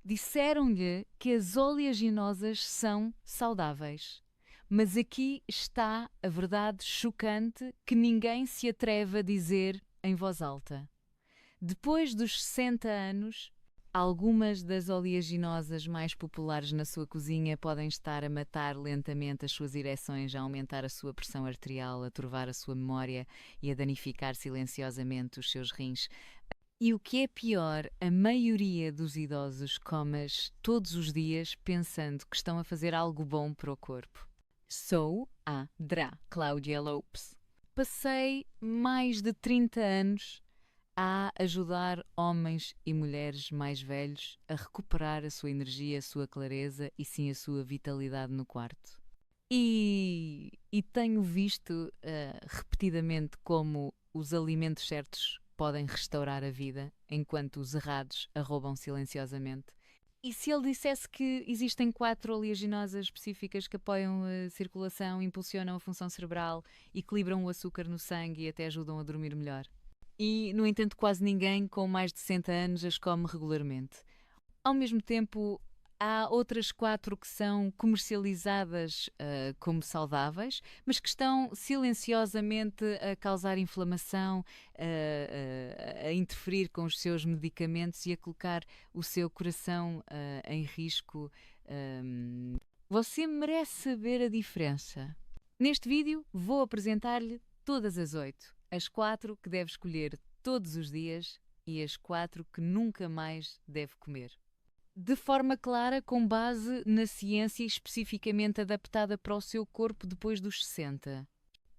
Disseram-lhe que as oleaginosas são saudáveis. Mas aqui está a verdade chocante que ninguém se atreve a dizer em voz alta. Depois dos 60 anos, algumas das oleaginosas mais populares na sua cozinha podem estar a matar lentamente as suas ereções, a aumentar a sua pressão arterial, a turvar a sua memória e a danificar silenciosamente os seus rins. E o que é pior, a maioria dos idosos come-as todos os dias pensando que estão a fazer algo bom para o corpo. Sou a Dra. Cláudia Lopes. Passei mais de 30 anos a ajudar homens e mulheres mais velhos a recuperar a sua energia, a sua clareza e sim a sua vitalidade no quarto. E tenho visto repetidamente como os alimentos certos podem restaurar a vida, enquanto os errados a roubam silenciosamente. E se ele dissesse que existem 4 oleaginosas específicas que apoiam a circulação, impulsionam a função cerebral, equilibram o açúcar no sangue e até ajudam a dormir melhor? E, no entanto, quase ninguém com mais de 60 anos as come regularmente. Ao mesmo tempo, há outras 4 que são comercializadas como saudáveis, mas que estão silenciosamente a causar inflamação, a interferir com os seus medicamentos e a colocar o seu coração em risco. Você merece saber a diferença. Neste vídeo, vou apresentar-lhe todas as 8, as 4 que deve escolher todos os dias e as 4 que nunca mais deve comer. De forma clara, com base na ciência especificamente adaptada para o seu corpo depois dos 60.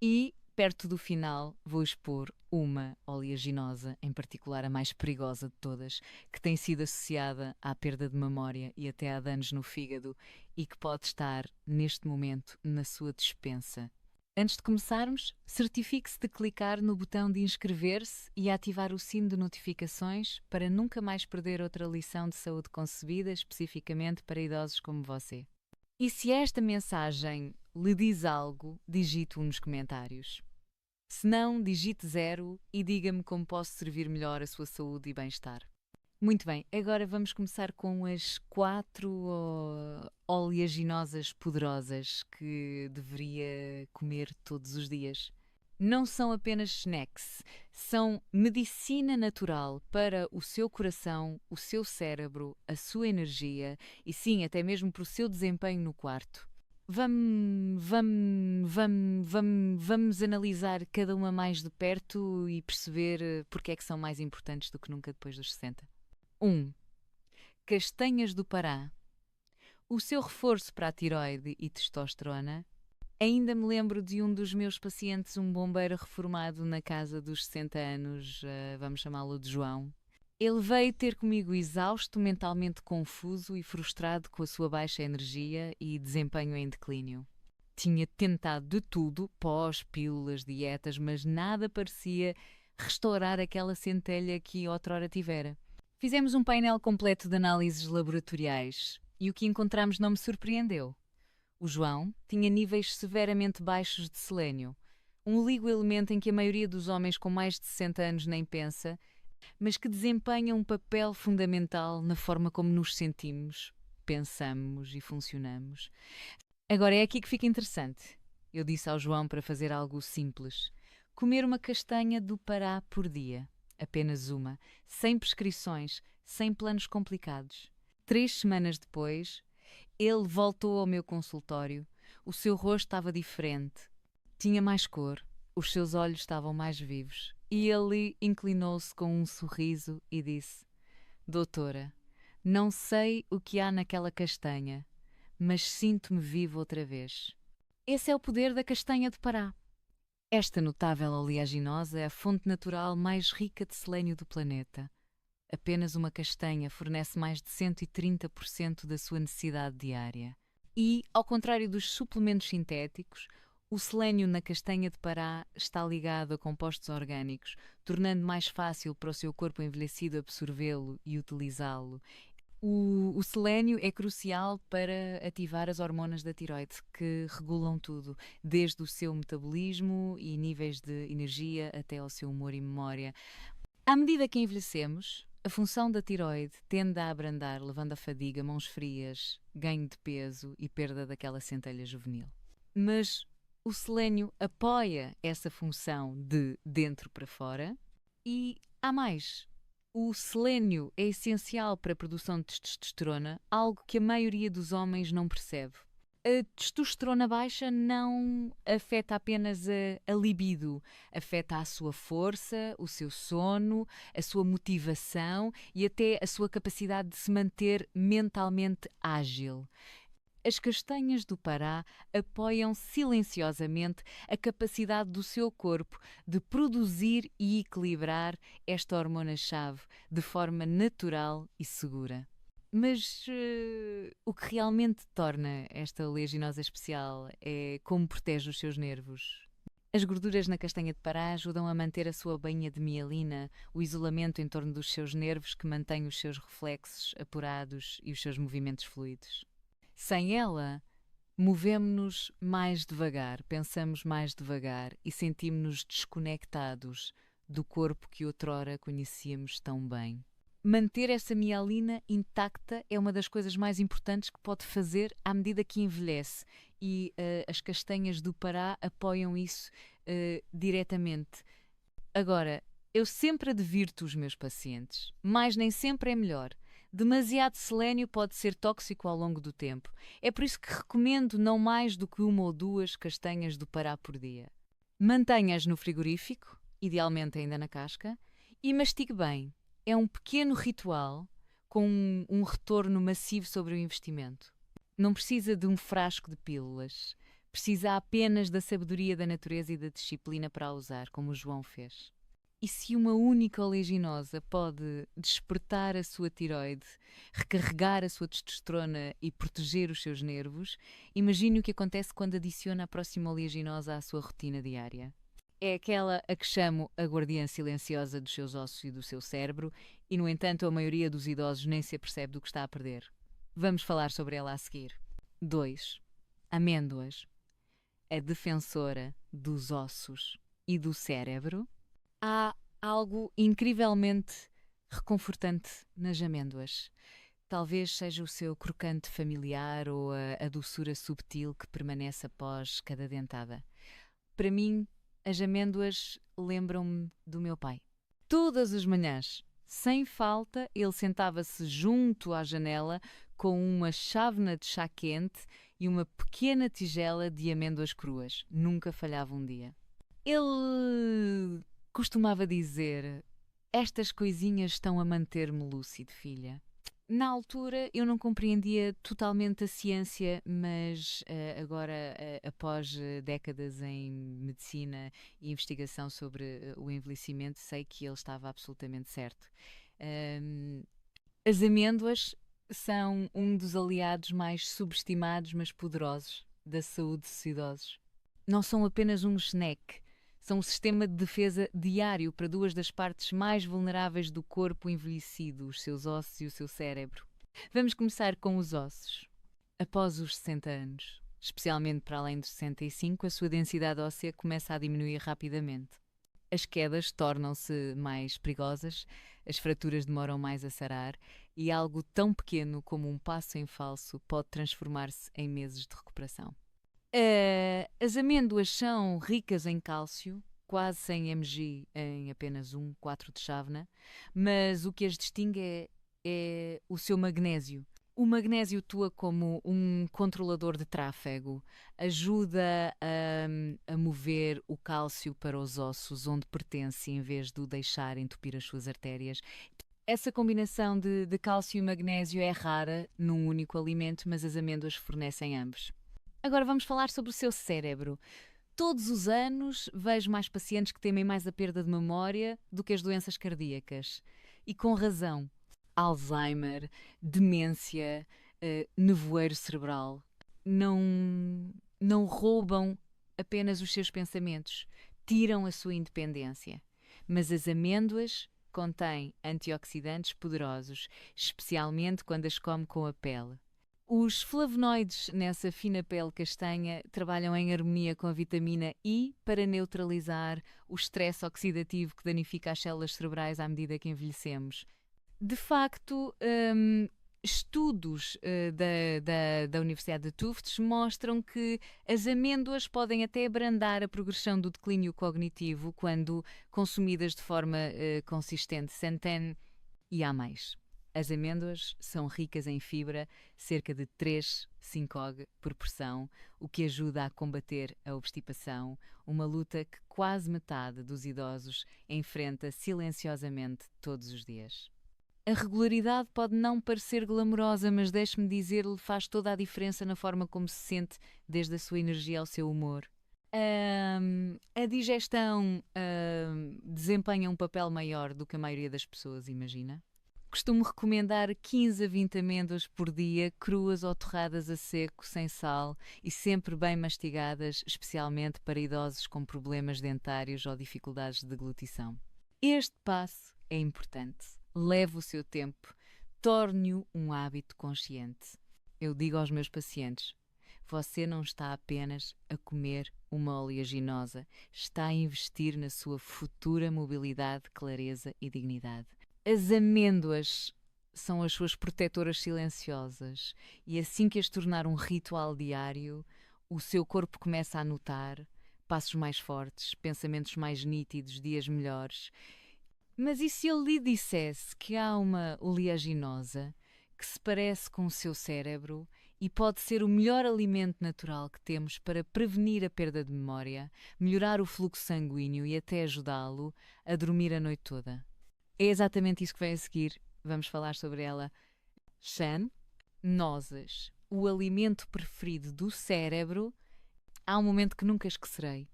E, perto do final, vou expor uma oleaginosa, em particular a mais perigosa de todas, que tem sido associada à perda de memória e até a danos no fígado e que pode estar, neste momento, na sua despensa. Antes de começarmos, certifique-se de clicar no botão de inscrever-se e ativar o sino de notificações para nunca mais perder outra lição de saúde concebida especificamente para idosos como você. E se esta mensagem lhe diz algo, digite-o nos comentários. Se não, digite 0 e diga-me como posso servir melhor a sua saúde e bem-estar. Muito bem, agora vamos começar com as 4 oleaginosas poderosas que deveria comer todos os dias. Não são apenas snacks, são medicina natural para o seu coração, o seu cérebro, a sua energia e sim, até mesmo para o seu desempenho no quarto. Vamos analisar cada uma mais de perto e perceber porque é que são mais importantes do que nunca depois dos 60. 1. Castanhas do Pará. O seu reforço para a tiroide e testosterona. Ainda me lembro de um dos meus pacientes, um bombeiro reformado na casa dos 60 anos, vamos chamá-lo de João. Ele veio ter comigo exausto, mentalmente confuso e frustrado com a sua baixa energia e desempenho em declínio. Tinha tentado de tudo, pós, pílulas, dietas, mas nada parecia restaurar aquela centelha que outrora tivera. Fizemos um painel completo de análises laboratoriais e o que encontramos não me surpreendeu. O João tinha níveis severamente baixos de selênio, um oligoelemento em que a maioria dos homens com mais de 60 anos nem pensa, mas que desempenha um papel fundamental na forma como nos sentimos, pensamos e funcionamos. Agora é aqui que fica interessante. Eu disse ao João para fazer algo simples: comer uma castanha do Pará por dia. Apenas uma, sem prescrições, sem planos complicados. 3 semanas depois, ele voltou ao meu consultório. O seu rosto estava diferente. Tinha mais cor, os seus olhos estavam mais vivos. E ele inclinou-se com um sorriso e disse: Doutora, não sei o que há naquela castanha, mas sinto-me vivo outra vez. Esse é o poder da castanha de Pará. Esta notável oleaginosa é a fonte natural mais rica de selênio do planeta. Apenas uma castanha fornece mais de 130% da sua necessidade diária. E, ao contrário dos suplementos sintéticos, o selênio na castanha de Pará está ligado a compostos orgânicos, tornando mais fácil para o seu corpo envelhecido absorvê-lo e utilizá-lo. O selênio é crucial para ativar as hormonas da tiroide, que regulam tudo, desde o seu metabolismo e níveis de energia até ao seu humor e memória. À medida que envelhecemos, A função da tiroide tende a abrandar, levando a fadiga, mãos frias, ganho de peso e perda daquela centelha juvenil. Mas o selênio apoia essa função de dentro para fora e há mais. O selênio é essencial para a produção de testosterona, algo que a maioria dos homens não percebe. A testosterona baixa não afeta apenas a libido, afeta a sua força, o seu sono, a sua motivação e até a sua capacidade de se manter mentalmente ágil. As castanhas do Pará apoiam silenciosamente a capacidade do seu corpo de produzir e equilibrar esta hormona-chave de forma natural e segura. Mas o que realmente torna esta oleaginosa especial é como protege os seus nervos. As gorduras na castanha de Pará ajudam a manter a sua bainha de mielina, o isolamento em torno dos seus nervos que mantém os seus reflexos apurados e os seus movimentos fluidos. Sem ela, movemos-nos mais devagar, pensamos mais devagar e sentimos-nos desconectados do corpo que outrora conhecíamos tão bem. Manter essa mielina intacta é uma das coisas mais importantes que pode fazer à medida que envelhece e as castanhas do Pará apoiam isso diretamente. Agora, eu sempre advirto os meus pacientes, mas nem sempre é melhor. Demasiado selênio pode ser tóxico ao longo do tempo. É por isso que recomendo não mais do que 1 ou 2 castanhas do Pará por dia. Mantenha-as no frigorífico, idealmente ainda na casca, e mastigue bem. É um pequeno ritual com um retorno massivo sobre o investimento. Não precisa de um frasco de pílulas. Precisa apenas da sabedoria da natureza e da disciplina para a usar, como o João fez. E se uma única oleaginosa pode despertar a sua tiroide, recarregar a sua testosterona e proteger os seus nervos, imagine o que acontece quando adiciona a próxima oleaginosa à sua rotina diária. É aquela a que chamo a guardiã silenciosa dos seus ossos e do seu cérebro e, no entanto, a maioria dos idosos nem se apercebe do que está a perder. Vamos falar sobre ela a seguir. 2. Amêndoas. A defensora dos ossos e do cérebro. Há algo incrivelmente reconfortante nas amêndoas. Talvez seja o seu crocante familiar ou a doçura subtil que permanece após cada dentada. Para mim, as amêndoas lembram-me do meu pai. Todas as manhãs, sem falta, ele sentava-se junto à janela com uma chávena de chá quente e uma pequena tigela de amêndoas cruas. Nunca falhava um dia. Ele costumava dizer: "Estas coisinhas estão a manter-me lúcido, filha." Na altura eu não compreendia totalmente a ciência, mas agora, após décadas em medicina e investigação sobre o envelhecimento, sei que ele estava absolutamente certo. As amêndoas são um dos aliados mais subestimados, mas poderosos da saúde dos idosos. Não são apenas um snack. São um sistema de defesa diário para 2 das partes mais vulneráveis do corpo envelhecido, os seus ossos e o seu cérebro. Vamos começar com os ossos. Após os 60 anos, especialmente para além dos 65, a sua densidade óssea começa a diminuir rapidamente. As quedas tornam-se mais perigosas, as fraturas demoram mais a sarar e algo tão pequeno como um passo em falso pode transformar-se em meses de recuperação. As amêndoas são ricas em cálcio, quase 100 mg em apenas 1,4 de chávena, mas o que as distingue é o seu magnésio. O magnésio atua como um controlador de tráfego, ajuda a mover o cálcio para os ossos onde pertence em vez de o deixar entupir as suas artérias. Essa combinação de cálcio e magnésio é rara num único alimento, mas as amêndoas fornecem ambos. Agora vamos falar sobre o seu cérebro. Todos os anos vejo mais pacientes que temem mais a perda de memória do que as doenças cardíacas. E com razão. Alzheimer, demência, nevoeiro cerebral. Não roubam apenas os seus pensamentos, tiram a sua independência. Mas as amêndoas contêm antioxidantes poderosos, especialmente quando as come com a pele. Os flavonoides nessa fina pele castanha trabalham em harmonia com a vitamina I para neutralizar o estresse oxidativo que danifica as células cerebrais à medida que envelhecemos. De facto, estudos da Universidade de Tufts mostram que as amêndoas podem até abrandar a progressão do declínio cognitivo quando consumidas de forma consistente, centene e há mais. As amêndoas são ricas em fibra, cerca de 3,5 por porção, o que ajuda a combater a obstipação, uma luta que quase metade dos idosos enfrenta silenciosamente todos os dias. A regularidade pode não parecer glamourosa, mas deixe-me dizer-lhe, faz toda a diferença na forma como se sente, desde a sua energia ao seu humor. A digestão desempenha um papel maior do que a maioria das pessoas imagina. Costumo recomendar 15 a 20 amêndoas por dia, cruas ou torradas a seco, sem sal e sempre bem mastigadas, especialmente para idosos com problemas dentários ou dificuldades de deglutição. Este passo é importante. Leve o seu tempo, torne-o um hábito consciente. Eu digo aos meus pacientes: você não está apenas a comer uma oleaginosa, está a investir na sua futura mobilidade, clareza e dignidade. As amêndoas são as suas protetoras silenciosas e assim que as tornar um ritual diário, o seu corpo começa a notar passos mais fortes, pensamentos mais nítidos, dias melhores. Mas e se ele lhe dissesse que há uma oleaginosa que se parece com o seu cérebro e pode ser o melhor alimento natural que temos para prevenir a perda de memória, melhorar o fluxo sanguíneo e até ajudá-lo a dormir a noite toda? É exatamente isso que vem a seguir. Vamos falar sobre ela. Shan, nozes, o alimento preferido do cérebro. Há um momento que nunca esquecerei.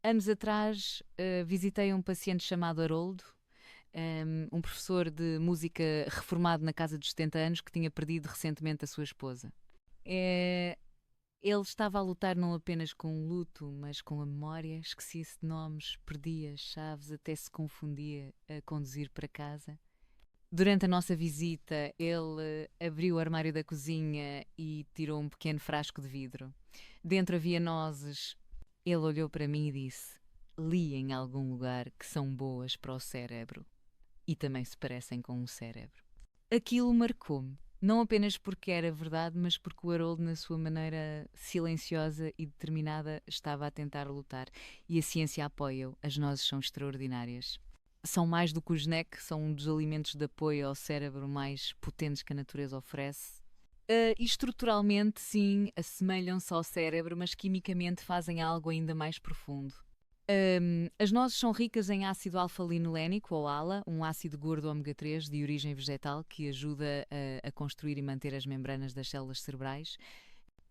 Anos atrás visitei um paciente chamado Haroldo, um professor de música reformado na casa dos 70 anos que tinha perdido recentemente a sua esposa. Ele estava a lutar não apenas com o luto, mas com a memória. Esquecia-se de nomes, perdia as chaves, até se confundia a conduzir para casa. Durante a nossa visita, ele abriu o armário da cozinha e tirou um pequeno frasco de vidro. Dentro havia nozes. Ele olhou para mim e disse: li em algum lugar que são boas para o cérebro. E também se parecem com o cérebro. Aquilo marcou-me. Não apenas porque era verdade, mas porque o Haroldo, na sua maneira silenciosa e determinada, estava a tentar lutar. E a ciência apoia-o. As nozes são extraordinárias. São mais do que o geneque, são um dos alimentos de apoio ao cérebro mais potentes que a natureza oferece. E estruturalmente, sim, assemelham-se ao cérebro, mas quimicamente fazem algo ainda mais profundo. As nozes são ricas em ácido alfa-linolénico, ou ALA, um ácido gordo ômega 3 de origem vegetal que ajuda a construir e manter as membranas das células cerebrais.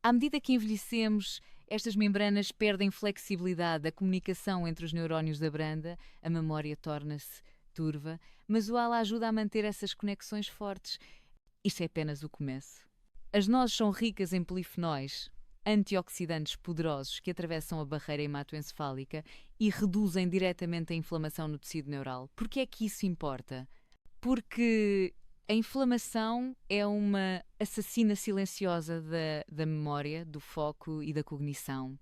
À medida que envelhecemos, estas membranas perdem flexibilidade, a comunicação entre os neurónios abranda, a memória torna-se turva, mas o ALA ajuda a manter essas conexões fortes. Isto é apenas o começo. As nozes são ricas em polifenóis, antioxidantes poderosos que atravessam a barreira hematoencefálica e reduzem diretamente a inflamação no tecido neural. Por que é que isso importa? Porque a inflamação é uma assassina silenciosa da memória, do foco e da cognição.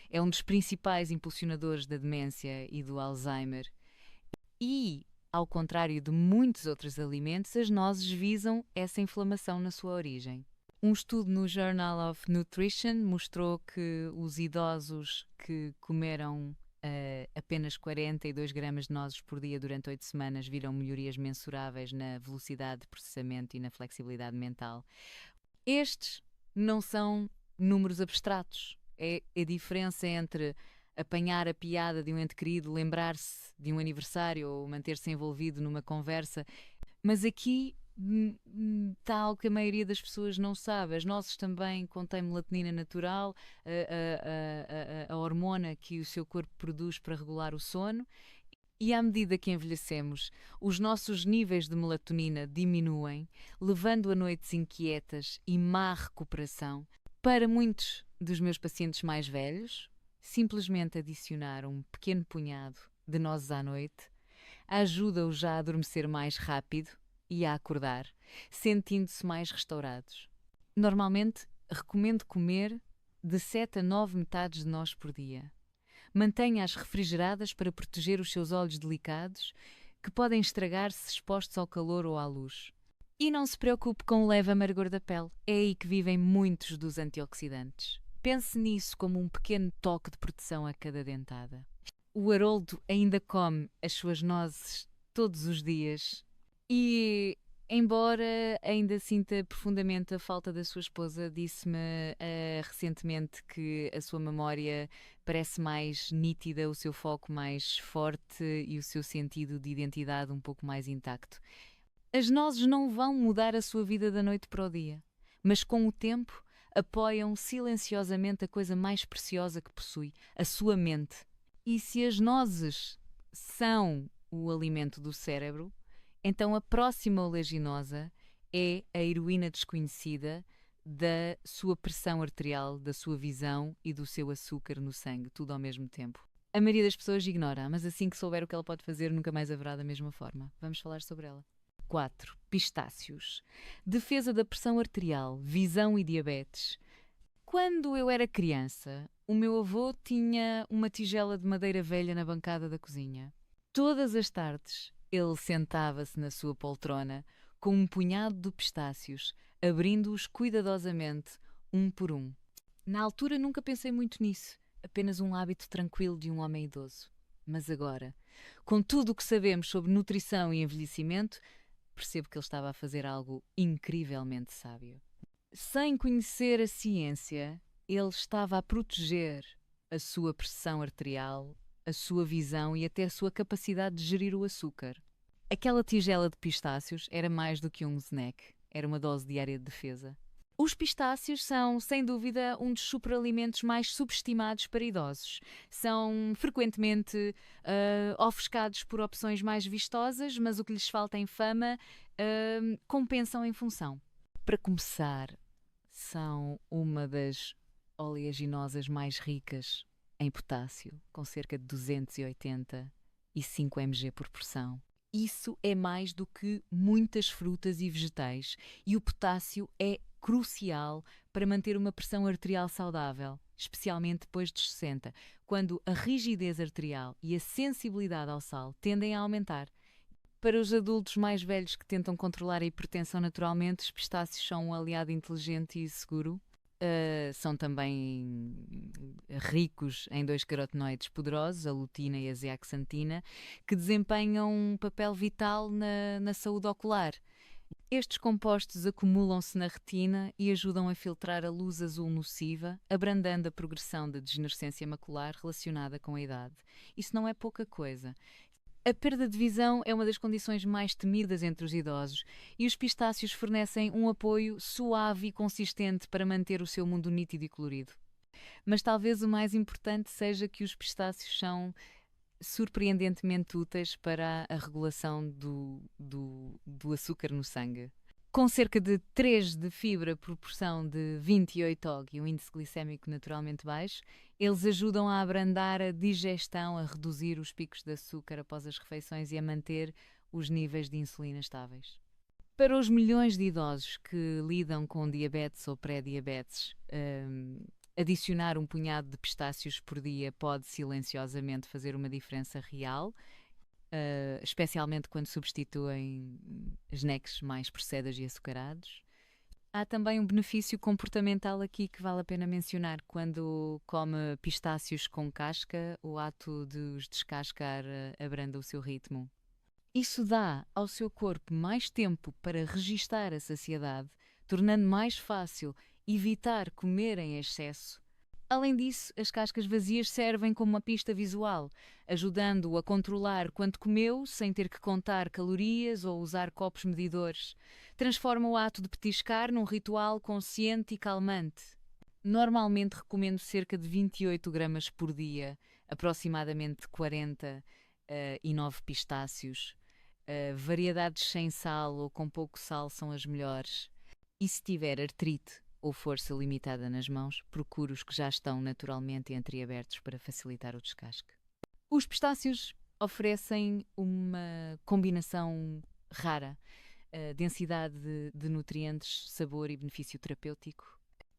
É um dos principais impulsionadores da demência e do Alzheimer. E, ao contrário de muitos outros alimentos, as nozes visam essa inflamação na sua origem. Um estudo no Journal of Nutrition mostrou que os idosos que comeram apenas 42 gramas de nozes por dia durante 8 semanas viram melhorias mensuráveis na velocidade de processamento e na flexibilidade mental. Estes não são números abstratos. É a diferença entre apanhar a piada de um ente querido, lembrar-se de um aniversário ou manter-se envolvido numa conversa. Mas aqui está algo que a maioria das pessoas não sabe. As nozes também contêm melatonina natural, a hormona que o seu corpo produz para regular o sono. E à medida que envelhecemos, os nossos níveis de melatonina diminuem, levando a noites inquietas e má recuperação. Para muitos dos meus pacientes mais velhos, simplesmente adicionar um pequeno punhado de nozes à noite ajuda-os já a adormecer mais rápido e a acordar, sentindo-se mais restaurados. Normalmente, recomendo comer de 7 a 9 metades de nozes por dia. Mantenha-as refrigeradas para proteger os seus olhos delicados que podem estragar-se expostos ao calor ou à luz. E não se preocupe com o leve amargor da pele, é aí que vivem muitos dos antioxidantes. Pense nisso como um pequeno toque de proteção a cada dentada. O Haroldo ainda come as suas nozes todos os dias e, embora ainda sinta profundamente a falta da sua esposa, disse-me recentemente que a sua memória parece mais nítida, o seu foco mais forte e o seu sentido de identidade um pouco mais intacto. As nozes não vão mudar a sua vida da noite para o dia, mas com o tempo apoiam silenciosamente a coisa mais preciosa que possui, a sua mente. E se as nozes são o alimento do cérebro, então a próxima oleaginosa é a heroína desconhecida da sua pressão arterial, da sua visão e do seu açúcar no sangue, tudo ao mesmo tempo. A maioria das pessoas ignora, mas assim que souber o que ela pode fazer, nunca mais haverá da mesma forma. Vamos falar sobre ela. 4. Pistácios. Defesa da pressão arterial, visão e diabetes. Quando eu era criança, o meu avô tinha uma tigela de madeira velha na bancada da cozinha. Todas as tardes, ele sentava-se na sua poltrona com um punhado de pistácios, abrindo-os cuidadosamente, um por um. Na altura nunca pensei muito nisso, apenas um hábito tranquilo de um homem idoso. Mas agora, com tudo o que sabemos sobre nutrição e envelhecimento, percebo que ele estava a fazer algo incrivelmente sábio. Sem conhecer a ciência, ele estava a proteger a sua pressão arterial, a sua visão e até a sua capacidade de gerir o açúcar. Aquela tigela de pistácios era mais do que um snack, era uma dose diária de defesa. Os pistácios são, sem dúvida, um dos superalimentos mais subestimados para idosos. São frequentemente ofuscados por opções mais vistosas, mas o que lhes falta em fama compensam em função. Para começar, são uma das oleaginosas mais ricas em potássio, com cerca de 285 mg por porção. Isso é mais do que muitas frutas e vegetais, e o potássio é crucial para manter uma pressão arterial saudável, especialmente depois dos 60, quando a rigidez arterial e a sensibilidade ao sal tendem a aumentar. Para os adultos mais velhos que tentam controlar a hipertensão naturalmente, os pistácios são um aliado inteligente e seguro. São também ricos em dois carotenoides poderosos, a lutina e a zeaxantina, que desempenham um papel vital na saúde ocular. Estes compostos acumulam-se na retina e ajudam a filtrar a luz azul nociva, abrandando a progressão da degenerescência macular relacionada com a idade. Isso não é pouca coisa. A perda de visão é uma das condições mais temidas entre os idosos e os pistácios fornecem um apoio suave e consistente para manter o seu mundo nítido e colorido. Mas talvez o mais importante seja que os pistácios são surpreendentemente úteis para a regulação do açúcar no sangue. Com cerca de 3 de fibra por porção de 28 OG e um índice glicémico naturalmente baixo, eles ajudam a abrandar a digestão, a reduzir os picos de açúcar após as refeições e a manter os níveis de insulina estáveis. Para os milhões de idosos que lidam com diabetes ou pré-diabetes, adicionar um punhado de pistácios por dia pode silenciosamente fazer uma diferença real, especialmente quando substituem snacks mais processados e açucarados. Há também um benefício comportamental aqui que vale a pena mencionar. Quando come pistácios com casca, o ato de os descascar abranda o seu ritmo. Isso dá ao seu corpo mais tempo para registar a saciedade, tornando mais fácil evitar comer em excesso. Além disso, as cascas vazias servem como uma pista visual, ajudando-o a controlar quanto comeu sem ter que contar calorias ou usar copos medidores. Transforma o ato de petiscar num ritual consciente e calmante. Normalmente recomendo cerca de 28 gramas por dia, aproximadamente 40 e 9 pistácios. Variedades sem sal ou com pouco sal são as melhores. E se tiver artrite ou força limitada nas mãos, procure os que já estão naturalmente entreabertos para facilitar o descasque. Os pistácios oferecem uma combinação rara, densidade de nutrientes, sabor e benefício terapêutico.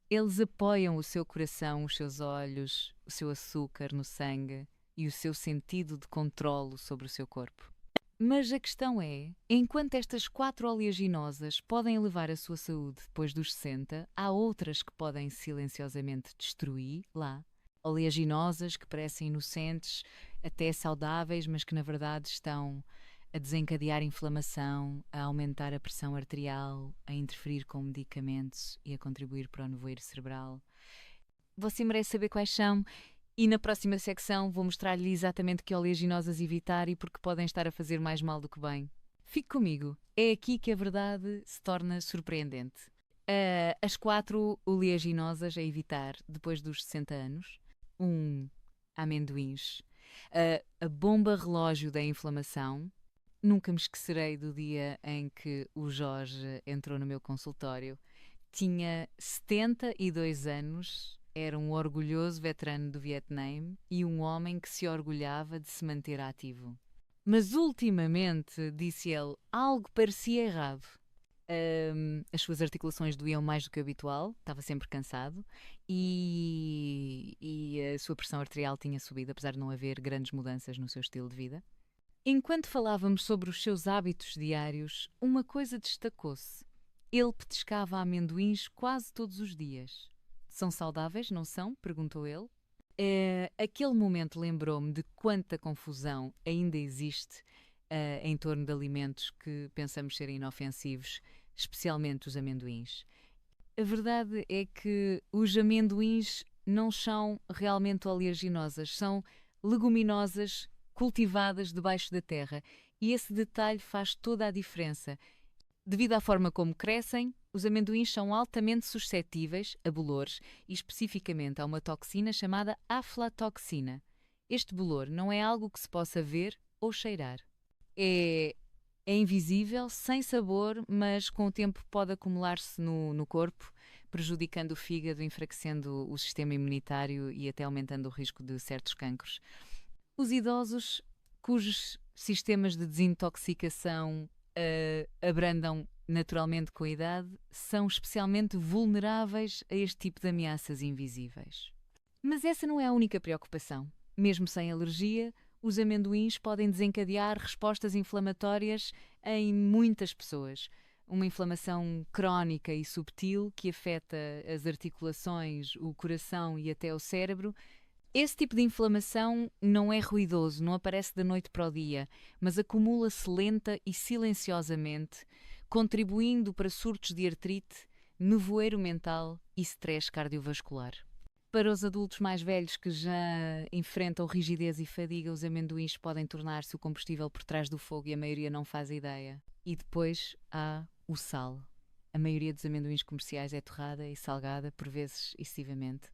Eles apoiam o seu coração, os seus olhos, o seu açúcar no sangue e o seu sentido de controlo sobre o seu corpo. Mas a questão é, enquanto estas 4 oleaginosas podem elevar a sua saúde depois dos 60, há outras que podem silenciosamente destruir lá. Oleaginosas que parecem inocentes, até saudáveis, mas que na verdade estão a desencadear inflamação, a aumentar a pressão arterial, a interferir com medicamentos e a contribuir para o nevoeiro cerebral. Você merece saber quais são e na próxima secção vou mostrar-lhe exatamente que oleaginosas evitar e porque podem estar a fazer mais mal do que bem. Fique comigo, é aqui que a verdade se torna surpreendente. As 4 oleaginosas a evitar depois dos 60 anos. 1. Amendoins. A bomba relógio da inflamação. Nunca me esquecerei do dia em que o Jorge entrou no meu consultório. Tinha 72 anos, era um orgulhoso veterano do Vietnã e um homem que se orgulhava de se manter ativo. Mas ultimamente, disse ele, algo parecia errado. As suas articulações doíam mais do que o habitual, estava sempre cansado e a sua pressão arterial tinha subido, apesar de não haver grandes mudanças no seu estilo de vida. Enquanto falávamos sobre os seus hábitos diários, uma coisa destacou-se. Ele petiscava amendoins quase todos os dias. São saudáveis, não são? Perguntou ele. Aquele momento lembrou-me de quanta confusão ainda existe em torno de alimentos que pensamos serem inofensivos, especialmente os amendoins. A verdade é que os amendoins não são realmente oleaginosas, são leguminosas cultivadas debaixo da terra e esse detalhe faz toda a diferença. Devido à forma como crescem, os amendoins são altamente suscetíveis a bolores e especificamente a uma toxina chamada aflatoxina. Este bolor não é algo que se possa ver ou cheirar. É invisível, sem sabor, mas com o tempo pode acumular-se no corpo, prejudicando o fígado, enfraquecendo o sistema imunitário e até aumentando o risco de certos cancros. Os idosos cujos sistemas de desintoxicação abrandam naturalmente com a idade são especialmente vulneráveis a este tipo de ameaças invisíveis. Mas essa não é a única preocupação. Mesmo sem alergia, os amendoins podem desencadear respostas inflamatórias em muitas pessoas. Uma inflamação crónica e subtil que afeta as articulações, o coração e até o cérebro. Esse tipo de inflamação não é ruidoso, não aparece da noite para o dia, mas acumula-se lenta e silenciosamente, contribuindo para surtos de artrite, nevoeiro mental e stress cardiovascular. Para os adultos mais velhos que já enfrentam rigidez e fadiga, os amendoins podem tornar-se o combustível por trás do fogo e a maioria não faz ideia. E depois há o sal. A maioria dos amendoins comerciais é torrada e salgada, por vezes excessivamente.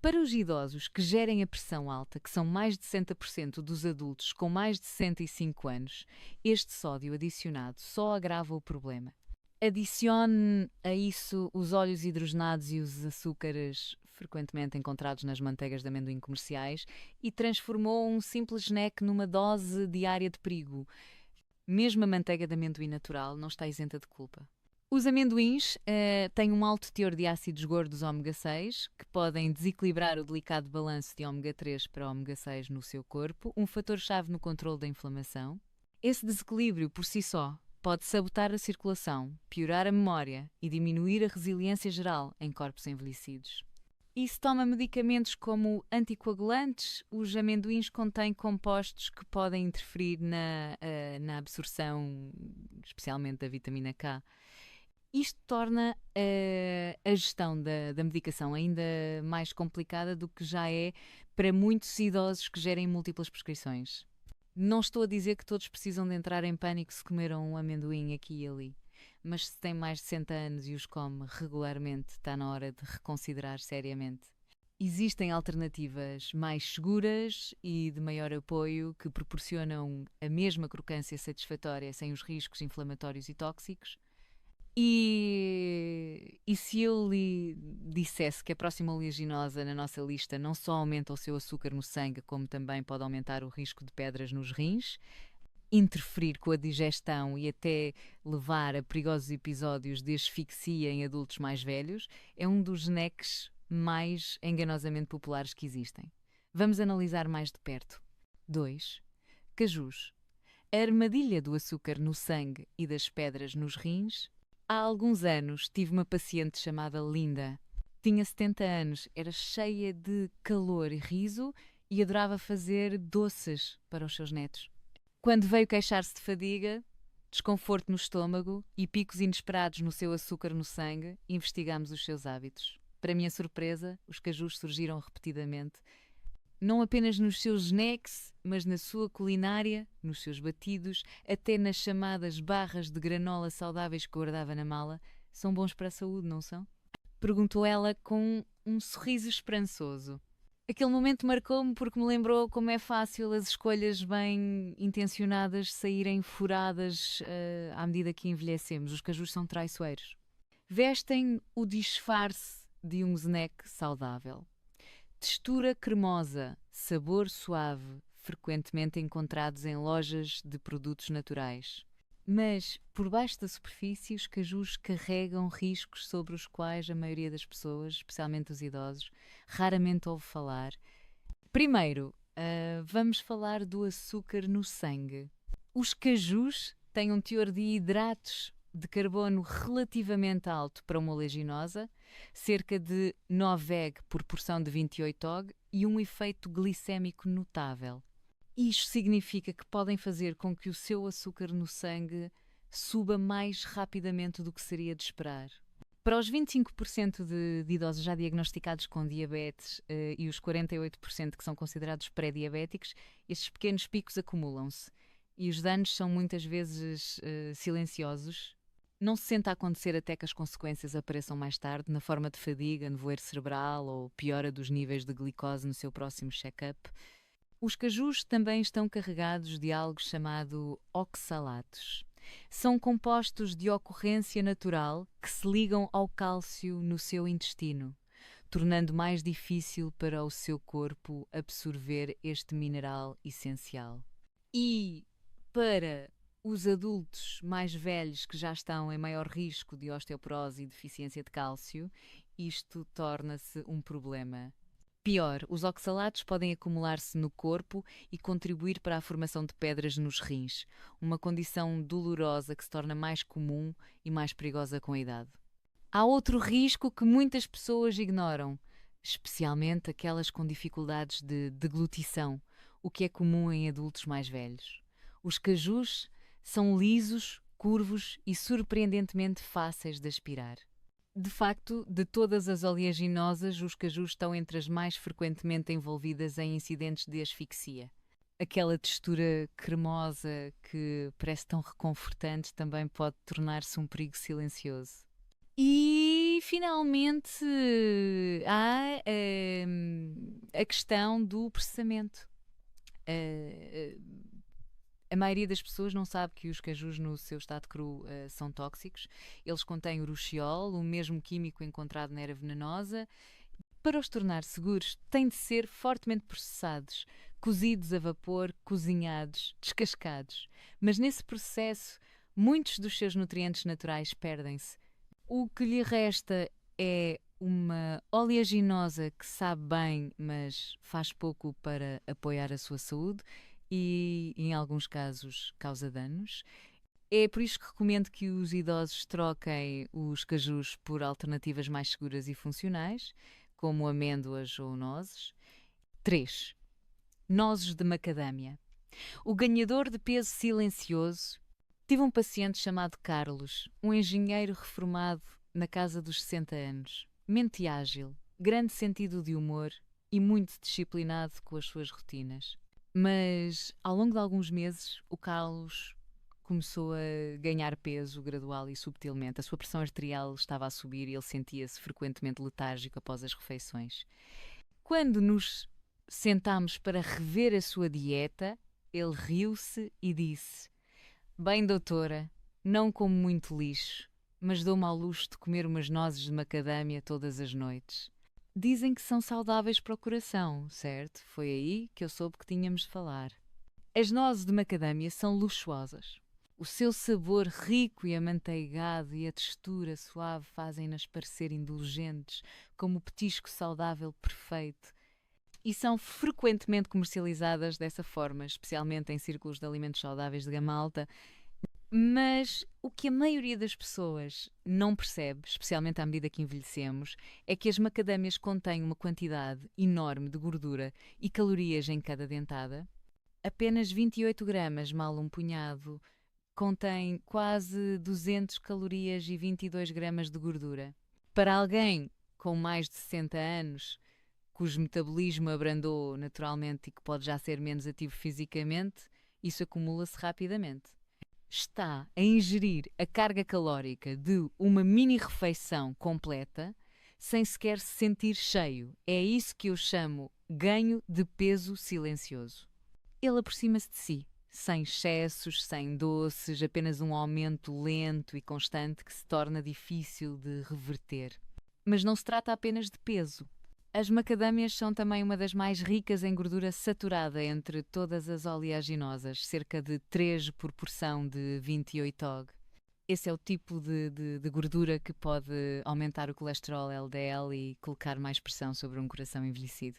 Para os idosos que gerem a pressão alta, que são mais de 60% dos adultos com mais de 65 anos, este sódio adicionado só agrava o problema. Adicione a isso os óleos hidrogenados e os açúcares frequentemente encontrados nas manteigas de amendoim comerciais e transformou um simples snack numa dose diária de perigo. Mesmo a manteiga de amendoim natural não está isenta de culpa. Os amendoins têm um alto teor de ácidos gordos ômega 6, que podem desequilibrar o delicado balanço de ômega 3 para ômega 6 no seu corpo, um fator-chave no controle da inflamação. Esse desequilíbrio, por si só, pode sabotar a circulação, piorar a memória e diminuir a resiliência geral em corpos envelhecidos. E se toma medicamentos como anticoagulantes, os amendoins contêm compostos que podem interferir na absorção, especialmente da vitamina K. Isto torna a gestão da medicação ainda mais complicada do que já é para muitos idosos que gerem múltiplas prescrições. Não estou a dizer que todos precisam de entrar em pânico se comeram um amendoim aqui e ali, mas se tem mais de 60 anos e os come regularmente, está na hora de reconsiderar seriamente. Existem alternativas mais seguras e de maior apoio que proporcionam a mesma crocância satisfatória sem os riscos inflamatórios e tóxicos. E se eu lhe dissesse que a próxima oleaginosa na nossa lista não só aumenta o seu açúcar no sangue, como também pode aumentar o risco de pedras nos rins, interferir com a digestão e até levar a perigosos episódios de asfixia em adultos mais velhos, é um dos snacks mais enganosamente populares que existem. Vamos analisar mais de perto. 2. Cajus. A armadilha do açúcar no sangue e das pedras nos rins. Há alguns anos tive uma paciente chamada Linda. Tinha 70 anos, era cheia de calor e riso e adorava fazer doces para os seus netos. Quando veio queixar-se de fadiga, desconforto no estômago e picos inesperados no seu açúcar no sangue, investigámos os seus hábitos. Para minha surpresa, os cajus surgiram repetidamente, não apenas nos seus snacks, mas na sua culinária, nos seus batidos, até nas chamadas barras de granola saudáveis que guardava na mala. São bons para a saúde, não são? Perguntou ela com um sorriso esperançoso. Aquele momento marcou-me porque me lembrou como é fácil as escolhas bem intencionadas saírem furadas à medida que envelhecemos. Os cajus são traiçoeiros. Vestem o disfarce de um snack saudável. Textura cremosa, sabor suave, frequentemente encontrados em lojas de produtos naturais. Mas, por baixo da superfície, os cajus carregam riscos sobre os quais a maioria das pessoas, especialmente os idosos, raramente ouve falar. Primeiro, vamos falar do açúcar no sangue. Os cajus têm um teor de hidratos de carbono relativamente alto para uma oleaginosa, cerca de 9 EG por porção de 28 OG e um efeito glicémico notável. Isto significa que podem fazer com que o seu açúcar no sangue suba mais rapidamente do que seria de esperar. Para os 25% de idosos já diagnosticados com diabetes e os 48% que são considerados pré-diabéticos, estes pequenos picos acumulam-se e os danos são muitas vezes silenciosos. Não se sente a acontecer até que as consequências apareçam mais tarde, na forma de fadiga, nevoeiro cerebral ou piora dos níveis de glicose no seu próximo check-up. Os cajus também estão carregados de algo chamado oxalatos. São compostos de ocorrência natural que se ligam ao cálcio no seu intestino, tornando mais difícil para o seu corpo absorver este mineral essencial. E para os adultos mais velhos que já estão em maior risco de osteoporose e deficiência de cálcio, isto torna-se um problema. Pior, os oxalatos podem acumular-se no corpo e contribuir para a formação de pedras nos rins, uma condição dolorosa que se torna mais comum e mais perigosa com a idade. Há outro risco que muitas pessoas ignoram, especialmente aquelas com dificuldades de deglutição, o que é comum em adultos mais velhos. Os cajus são lisos, curvos e surpreendentemente fáceis de aspirar. De facto, de todas as oleaginosas, os cajus estão entre as mais frequentemente envolvidas em incidentes de asfixia. Aquela textura cremosa que parece tão reconfortante também pode tornar-se um perigo silencioso. E, finalmente, há a questão do processamento. A maioria das pessoas não sabe que os cajus no seu estado cru são tóxicos. Eles contêm urushiol, o mesmo químico encontrado na erva venenosa. Para os tornar seguros, têm de ser fortemente processados, cozidos a vapor, cozinhados, descascados. Mas nesse processo, muitos dos seus nutrientes naturais perdem-se. O que lhe resta é uma oleaginosa que sabe bem, mas faz pouco para apoiar a sua saúde e, em alguns casos, causa danos. É por isso que recomendo que os idosos troquem os cajus por alternativas mais seguras e funcionais, como amêndoas ou nozes. 3. Nozes de macadâmia. O ganhador de peso silencioso. Tive um paciente chamado Carlos, um engenheiro reformado na casa dos 60 anos. Mente ágil, grande sentido de humor e muito disciplinado com as suas rotinas. Mas, ao longo de alguns meses, o Carlos começou a ganhar peso gradual e subtilmente. A sua pressão arterial estava a subir e ele sentia-se frequentemente letárgico após as refeições. Quando nos sentámos para rever a sua dieta, ele riu-se e disse: "Bem, doutora, não como muito lixo, mas dou-me ao luxo de comer umas nozes de macadâmia todas as noites." Dizem que são saudáveis para o coração, certo? Foi aí que eu soube que tínhamos de falar. As nozes de macadâmia são luxuosas. O seu sabor rico e amanteigado e a textura suave fazem-nas parecer indulgentes, como o petisco saudável perfeito. e são frequentemente comercializadas dessa forma, especialmente em círculos de alimentos saudáveis de gama alta. Mas o que a maioria das pessoas não percebe, especialmente à medida que envelhecemos, é que as macadâmias contêm uma quantidade enorme de gordura e calorias em cada dentada. Apenas 28 gramas, mal um punhado, contém quase 200 calorias e 22 gramas de gordura. Para alguém com mais de 60 anos, cujo metabolismo abrandou naturalmente e que pode já ser menos ativo fisicamente, isso acumula-se rapidamente. Está a ingerir a carga calórica de uma mini-refeição completa sem sequer se sentir cheio. É isso que eu chamo ganho de peso silencioso. Ele aproxima-se de si, sem excessos, sem doces, apenas um aumento lento e constante que se torna difícil de reverter. Mas não se trata apenas de peso. As macadâmias são também uma das mais ricas em gordura saturada entre todas as oleaginosas, cerca de 3 por porção de 28 OG. Esse é o tipo de gordura que pode aumentar o colesterol LDL e colocar mais pressão sobre um coração envelhecido.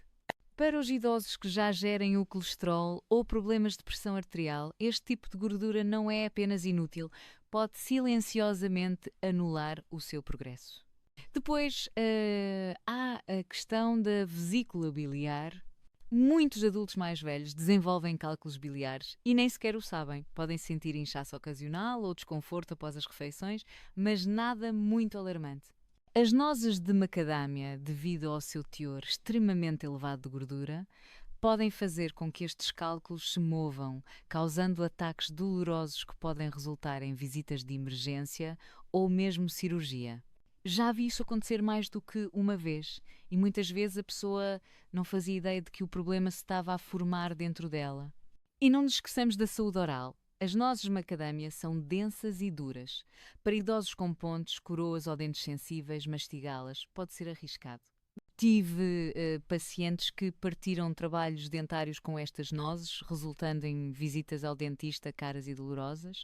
Para os idosos que já gerem o colesterol ou problemas de pressão arterial, este tipo de gordura não é apenas inútil, pode silenciosamente anular o seu progresso. Depois há a questão da vesícula biliar. Muitos adultos mais velhos desenvolvem cálculos biliares e nem sequer o sabem. Podem sentir inchaço ocasional ou desconforto após as refeições, mas nada muito alarmante. As nozes de macadâmia, devido ao seu teor extremamente elevado de gordura, podem fazer com que estes cálculos se movam, causando ataques dolorosos que podem resultar em visitas de emergência ou mesmo cirurgia. Já vi isso acontecer mais do que uma vez e muitas vezes a pessoa não fazia ideia de que o problema se estava a formar dentro dela. E não nos esqueçamos da saúde oral. As nozes de macadâmia são densas e duras. Para idosos com pontos, coroas ou dentes sensíveis, mastigá-las pode ser arriscado. Tive pacientes que partiram trabalhos dentários com estas nozes, resultando em visitas ao dentista caras e dolorosas.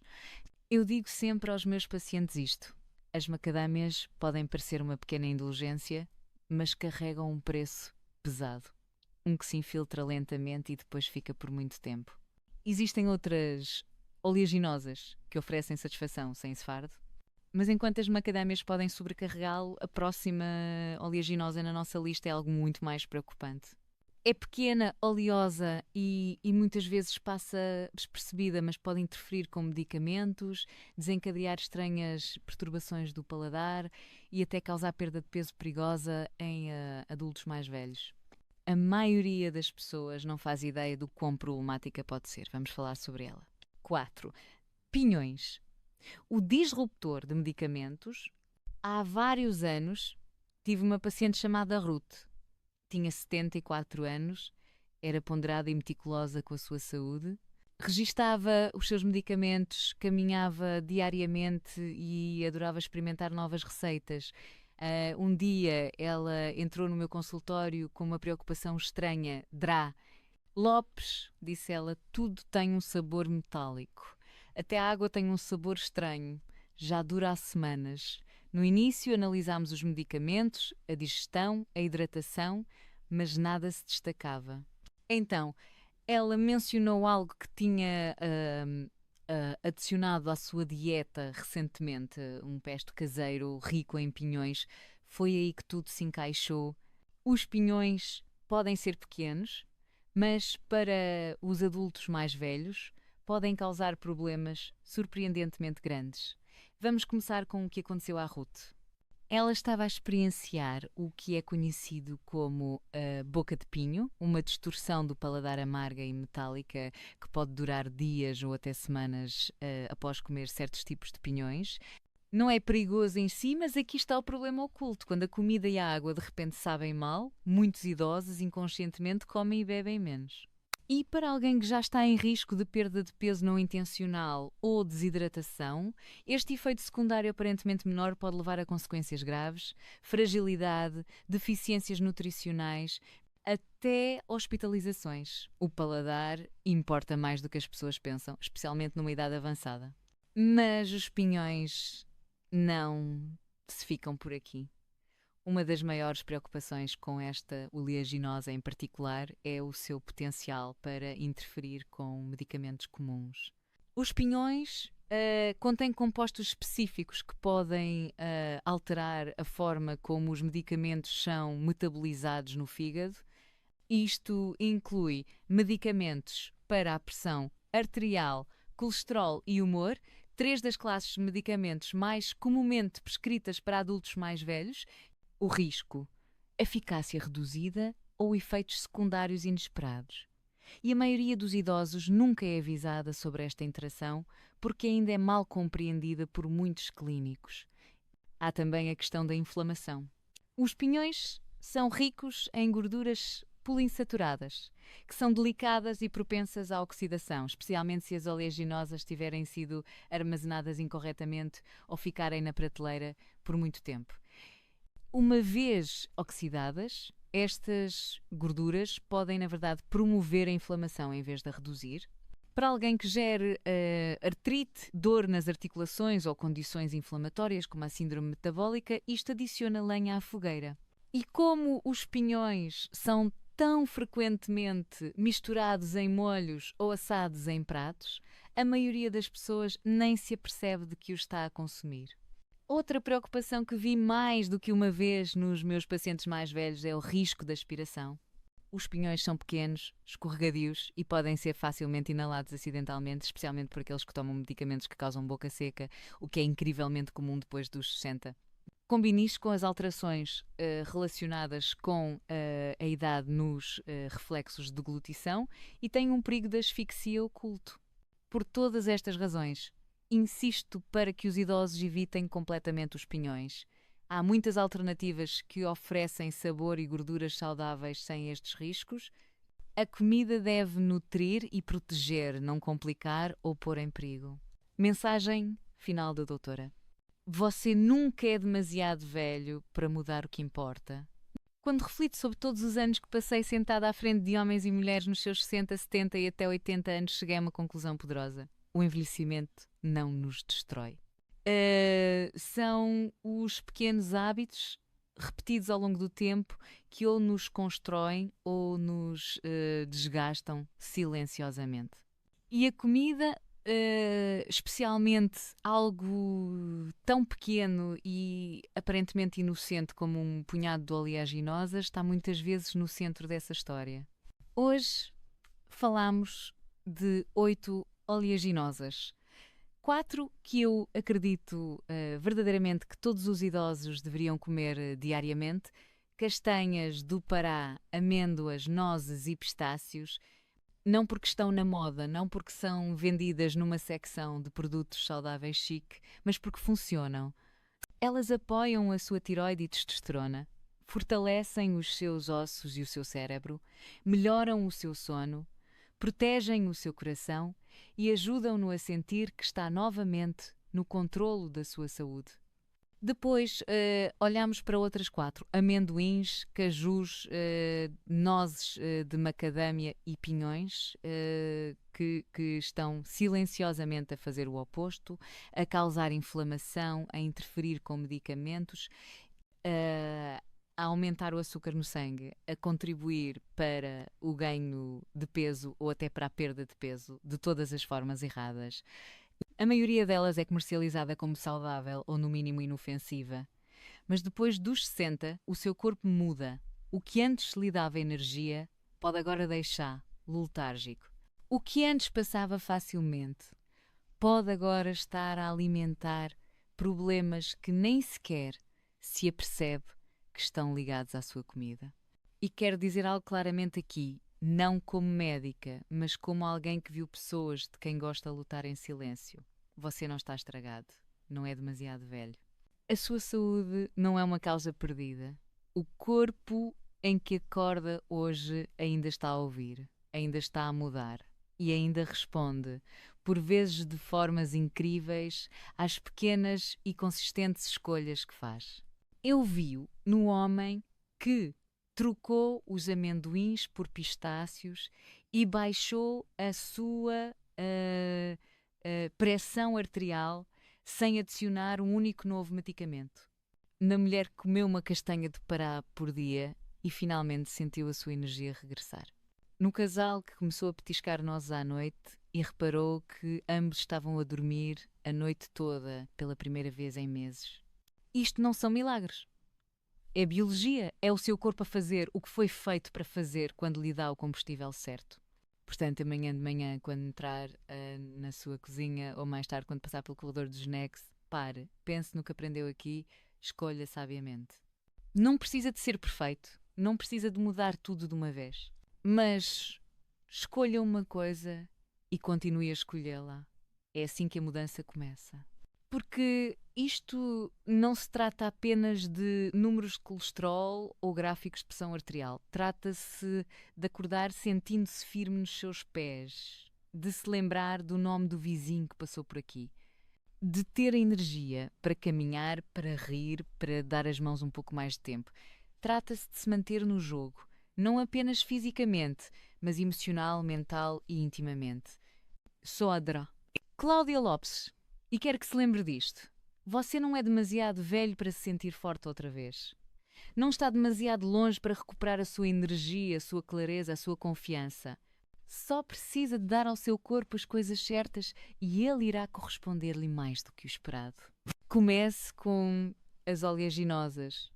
Eu digo sempre aos meus pacientes isto. As macadâmias podem parecer uma pequena indulgência, mas carregam um preço pesado. Um que se infiltra lentamente e depois fica por muito tempo. Existem outras oleaginosas que oferecem satisfação sem esse fardo, mas enquanto as macadâmias podem sobrecarregá-lo, a próxima oleaginosa na nossa lista é algo muito mais preocupante. É pequena, oleosa e muitas vezes passa despercebida, mas pode interferir com medicamentos, desencadear estranhas perturbações do paladar e até causar perda de peso perigosa em adultos mais velhos. A maioria das pessoas não faz ideia do quão problemática pode ser. Vamos falar sobre ela. 4. Pinhões. O disruptor de medicamentos. Há vários anos tive uma paciente chamada Ruth. Tinha 74 anos, era ponderada e meticulosa com a sua saúde, registava os seus medicamentos, caminhava diariamente e adorava experimentar novas receitas. Um dia ela entrou no meu consultório com uma preocupação estranha. Drá. Lopes, disse ela, tudo tem um sabor metálico. Até a água tem um sabor estranho. Já dura há semanas. No início analisámos os medicamentos, a digestão, a hidratação, mas nada se destacava. Então, ela mencionou algo que tinha adicionado à sua dieta recentemente, um pesto caseiro rico em pinhões. Foi aí que tudo se encaixou. Os pinhões podem ser pequenos, mas para os adultos mais velhos podem causar problemas surpreendentemente grandes. Vamos começar com o que aconteceu à Ruth. Ela estava a experienciar o que é conhecido como a boca de pinho, uma distorção do paladar amarga e metálica que pode durar dias ou até semanas após comer certos tipos de pinhões. Não é perigoso em si, mas aqui está o problema oculto. Quando a comida e a água de repente sabem mal, muitos idosos inconscientemente comem e bebem menos. E para alguém que já está em risco de perda de peso não intencional ou desidratação, este efeito secundário aparentemente menor pode levar a consequências graves, fragilidade, deficiências nutricionais, até hospitalizações. O paladar importa mais do que as pessoas pensam, especialmente numa idade avançada. Mas os pinhões não se ficam por aqui. Uma das maiores preocupações com esta oleaginosa em particular é o seu potencial para interferir com medicamentos comuns. Os pinhões contêm compostos específicos que podem alterar a forma como os medicamentos são metabolizados no fígado. Isto inclui medicamentos para a pressão arterial, colesterol e humor, 3 das classes de medicamentos mais comumente prescritas para adultos mais velhos. O risco, eficácia reduzida ou efeitos secundários inesperados. E a maioria dos idosos nunca é avisada sobre esta interação porque ainda é mal compreendida por muitos clínicos. Há também a questão da inflamação. Os pinhões são ricos em gorduras poliinsaturadas, que são delicadas e propensas à oxidação, especialmente se as oleaginosas tiverem sido armazenadas incorretamente ou ficarem na prateleira por muito tempo. Uma vez oxidadas, estas gorduras podem, na verdade, promover a inflamação em vez de a reduzir. Para alguém que gere artrite, dor nas articulações ou condições inflamatórias, como a síndrome metabólica, isto adiciona lenha à fogueira. E como os pinhões são tão frequentemente misturados em molhos ou assados em pratos, a maioria das pessoas nem se apercebe de que os está a consumir. Outra preocupação que vi mais do que uma vez nos meus pacientes mais velhos é o risco da aspiração. Os pinhões são pequenos, escorregadios e podem ser facilmente inalados acidentalmente, especialmente por aqueles que tomam medicamentos que causam boca seca, o que é incrivelmente comum depois dos 60. Combine isto com as alterações relacionadas com a idade nos reflexos de deglutição e tem um perigo de asfixia oculto. Por todas estas razões, insisto para que os idosos evitem completamente os pinhões. Há muitas alternativas que oferecem sabor e gorduras saudáveis sem estes riscos. A comida deve nutrir e proteger, não complicar ou pôr em perigo. Mensagem final da doutora. Você nunca é demasiado velho para mudar o que importa. Quando reflito sobre todos os anos que passei sentada à frente de homens e mulheres nos seus 60, 70 e até 80 anos, cheguei a uma conclusão poderosa. O envelhecimento não nos destrói. São os pequenos hábitos repetidos ao longo do tempo que ou nos constroem ou nos desgastam silenciosamente. E a comida, especialmente algo tão pequeno e aparentemente inocente como um punhado de oleaginosas, está muitas vezes no centro dessa história. Hoje falamos de 8 oleaginosas. 4 que eu acredito verdadeiramente que todos os idosos deveriam comer diariamente: castanhas do Pará, amêndoas, nozes e pistácios. Não porque estão na moda, não porque são vendidas numa secção de produtos saudáveis chique, mas porque funcionam. Elas apoiam a sua tiroide e testosterona, fortalecem os seus ossos e o seu cérebro, melhoram o seu sono, protegem o seu coração e ajudam-no a sentir que está novamente no controlo da sua saúde. Depois olhamos para outras 4: amendoins, cajus, nozes de macadâmia e pinhões, que estão silenciosamente a fazer o oposto, a causar inflamação, a interferir com medicamentos, a aumentar o açúcar no sangue, a contribuir para o ganho de peso ou até para a perda de peso, de todas as formas erradas. A maioria delas é comercializada como saudável ou no mínimo inofensiva. Mas depois dos 60, o seu corpo muda. O que antes lhe dava energia, pode agora deixar letárgico. O que antes passava facilmente, pode agora estar a alimentar problemas que nem sequer se apercebe que estão ligados à sua comida. E quero dizer algo claramente aqui, não como médica, mas como alguém que viu pessoas de quem gosta de lutar em silêncio. Você não está estragado, não é demasiado velho. A sua saúde não é uma causa perdida. O corpo em que acorda hoje ainda está a ouvir, ainda está a mudar e ainda responde, por vezes de formas incríveis, às pequenas e consistentes escolhas que faz. Eu vi-o no homem que trocou os amendoins por pistácios e baixou a sua pressão arterial sem adicionar um único novo medicamento. na mulher que comeu uma castanha de Pará por dia e finalmente sentiu a sua energia regressar. No casal que começou a petiscar nozes à noite e reparou que ambos estavam a dormir a noite toda pela primeira vez em meses. Isto não são milagres. É biologia, é o seu corpo a fazer o que foi feito para fazer quando lhe dá o combustível certo. Portanto, amanhã de manhã, quando entrar na sua cozinha ou mais tarde, quando passar pelo corredor dos snacks, pare, pense no que aprendeu aqui, escolha sabiamente. Não precisa de ser perfeito, não precisa de mudar tudo de uma vez, mas escolha uma coisa e continue a escolhê-la. É assim que a mudança começa. Porque isto não se trata apenas de números de colesterol ou gráficos de pressão arterial. Trata-se de acordar sentindo-se firme nos seus pés, de se lembrar do nome do vizinho que passou por aqui, de ter a energia para caminhar, para rir, para dar as mãos um pouco mais de tempo. Trata-se de se manter no jogo, não apenas fisicamente, mas emocional, mental e intimamente. Só adra. Cláudia Lopes. E quero que se lembre disto. Você não é demasiado velho para se sentir forte outra vez. Não está demasiado longe para recuperar a sua energia, a sua clareza, a sua confiança. Só precisa de dar ao seu corpo as coisas certas e ele irá corresponder-lhe mais do que o esperado. Comece com as oleaginosas.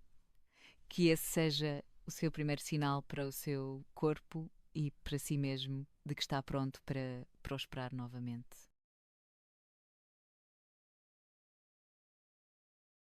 Que esse seja o seu primeiro sinal para o seu corpo e para si mesmo de que está pronto para prosperar novamente.